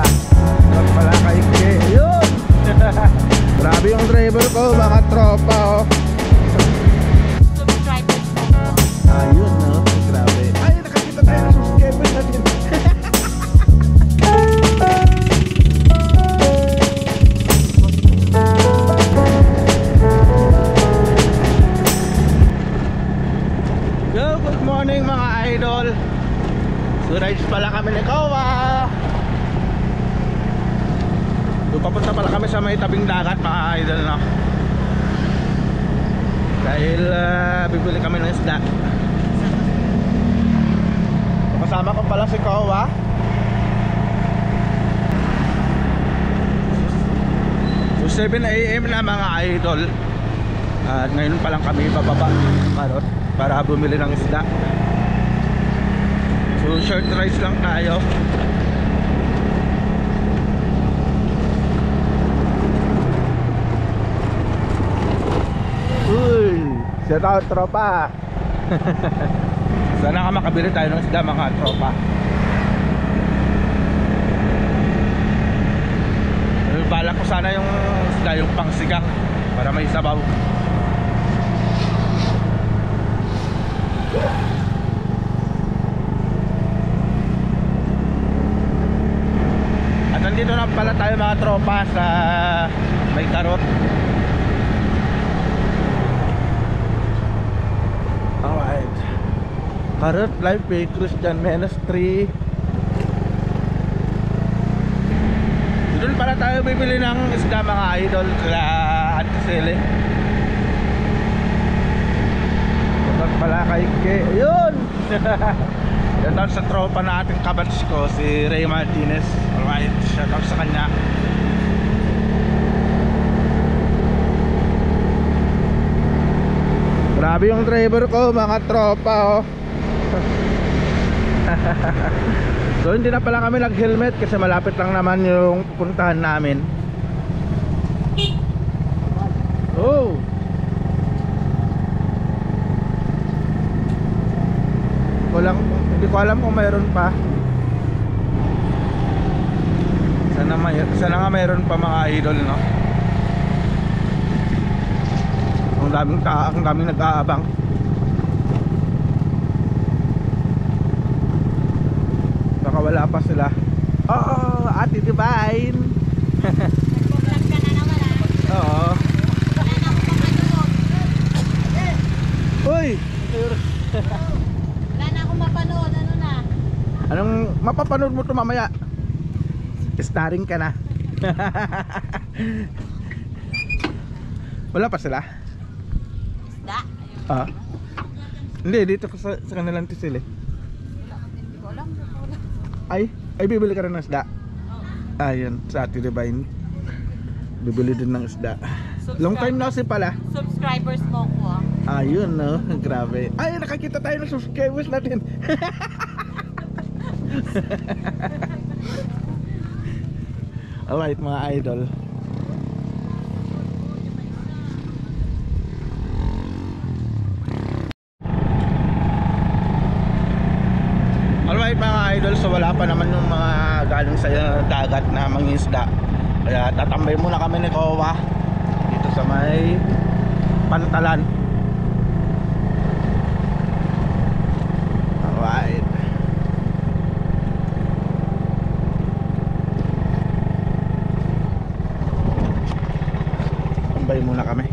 At pala kaigli. Ayun. Grabe yung driver ko, mga tropa oh. Subscribers mo po. Ayun no, grabe. Ay, nakakita tayo ng subscribers natin. Good morning mga idol. Surprise pala kami ni Kowa. Papunta pala kami sa may tabing dagat mga idol no? Dahil bibili kami ng isda. Kasama ko pala si Kowa. So 7 AM na mga idol. At ngayon pa lang kami bababa para bumili ng isda. So short rides lang tayo. Uy, shout out tropa. Sana ka makabili tayo ng isda mga tropa. Balak ko sana yung isda, yung pangsigang para may sabaw. At nandito na pala tayo mga tropa sa may karot. Alright, Karot Life Way Christian Ministry. Doon pala tayo bibili ng isda mga idol kala Antisele. Doon pala kay Ke. Ayun. Shoutout sa tropa nating kabats ko, si Ray Martinez. Alright, shoutout sa kanya. Grabe yung driver ko mga tropa oh. So hindi na pala kami nag-helmet kasi malapit lang naman yung pupuntahan namin. Oh, hindi ko alam kung mayroon pa. Sana nga mayroon pa mga idol no. Ang daming nag-aabang. Baka wala pa sila. Oh, Ate Divine. Nag-vlog ka na naman ah. Oo. Wala na akong mapanood. Uy! Wala na akong mapanood. Ano na? Anong mapapanood mo to mamaya? Starring ka na. Wala pa sila? Isda? Ah. Hindi, dito sa kanilang tisil eh. Hindi ko alam. Ay bibili ka rin ng isda. Ayun, sa Ate Divine. Bibili din ng isda. Long time na si pala. Subscribers mo ko ah. Ayun no, grabe. Ay, nakakita tayo ng subscribers natin. Alright mga idol. Alright mga idol, so wala pa naman yung mga galing sa dagat na mangingisda. Kaya tatambay muna kami ni Kowa dito sa may Pantalan. Alright. Tambay muna kami.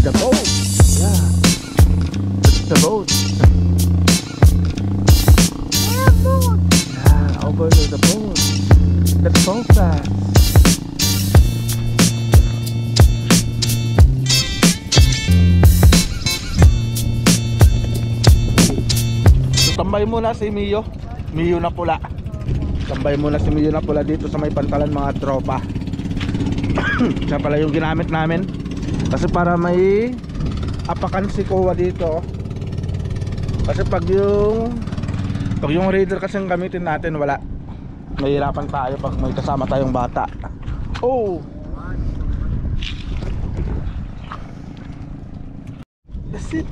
The boat. Yeah. The boat. Yeah, boat. Yeah, over to the boat. Let's go fast. So, tambay muna si Mio. Mio na pula. Tambay muna si Mio na pula dito sa may Pantalan mga tropa. Siya pala yung ginamit namin. Kasi para may apakan si Kowa dito. Kasi pag yung raider kasi ang gamitin natin, wala. Mahirapan tayo pag may kasama tayong bata. Oh! That's it.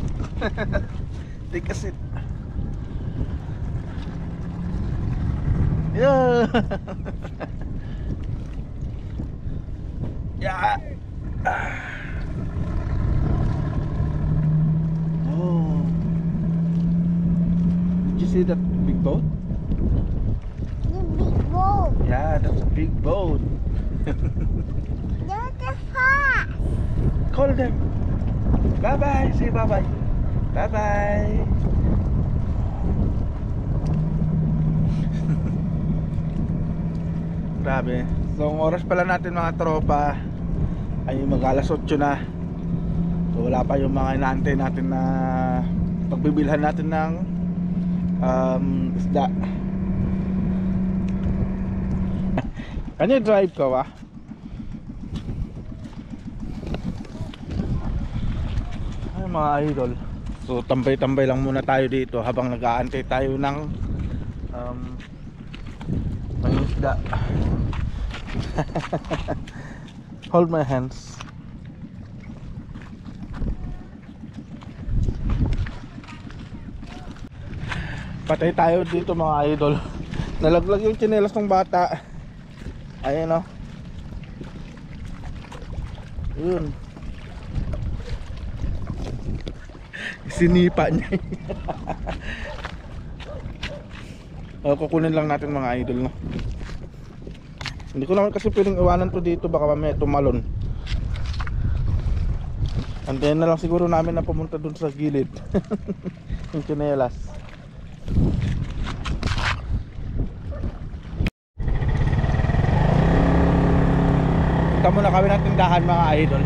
Take a seat. Yeah. Yeah. Oh. Did you see that big boat? The big boat. Yeah, that's a big boat. That's the fast. Call them. Bye bye. Say bye bye. Bye bye. Grabe. So ang oras pala natin mga tropa ay mag-alas 8 na. So wala pa yung mga inaantay natin na pagbibilhan natin ng isda. Can you drive ka ba? Ay mga idol. So tambay-tambay lang muna tayo dito habang nag-aantay tayo ng isda. Hold my hands. Patay tayo dito mga idol. Nalaglag yung tsinelas ng bata. Ayan o. Yun. Sinipa niya. Kukunin lang natin mga idol, no? Hindi ko naman kasi pwedeng iwanan to dito, baka mamaya tumalon. Antayin na lang siguro namin na pumunta dun sa gilid. Yung tsinelas. Punta muna kami ng tindahan mga idol.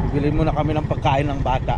Bibili muna kami ng pagkain ng bata.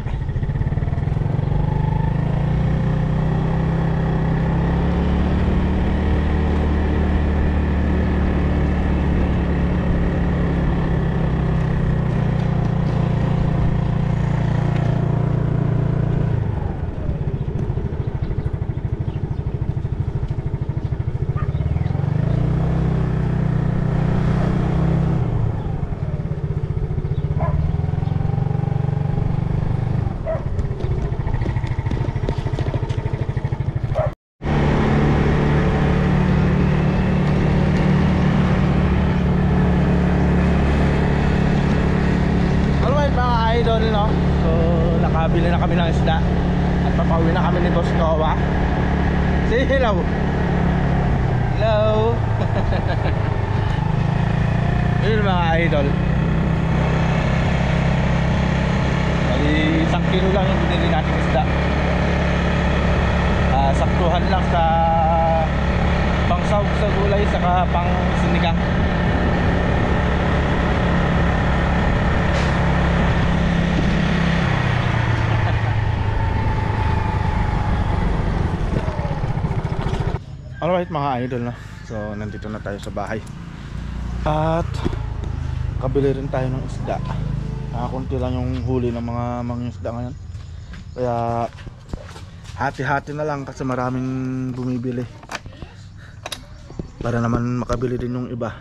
Idol, no? So nakabili na kami ng isda at papauwi na kami ni Boss Kowa. Say hello. Hello. Yun mga idol. Bali 1 kilo lang yung binili natin isda. Saktuhan lang sa pangsawg sa gulay saka pang sinigang. Alright mga idol, no? So nandito na tayo sa bahay. At kabili rin tayo ng isda. Kunti lang yung huli ng mga mangingisda ngayon. Kaya hati-hati na lang kasi maraming bumibili. Para naman makabili din yung iba.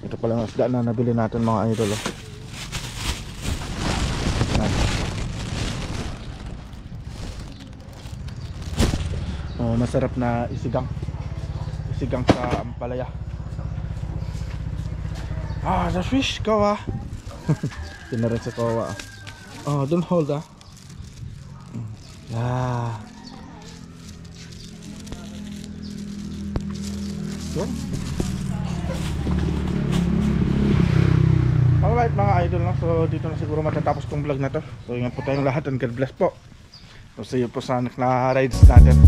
Ito pala yung isda na nabili natin mga idol, oh. Masarap na isigang sa ampalaya. The fish, Kowa. Yun na rin sa Kowa. Don't hold, yeah. Yun. Alright mga idol, no? So dito na siguro matatapos tong vlog na to. So ingat po tayong lahat and God bless po. So see you po sa next na rides natin.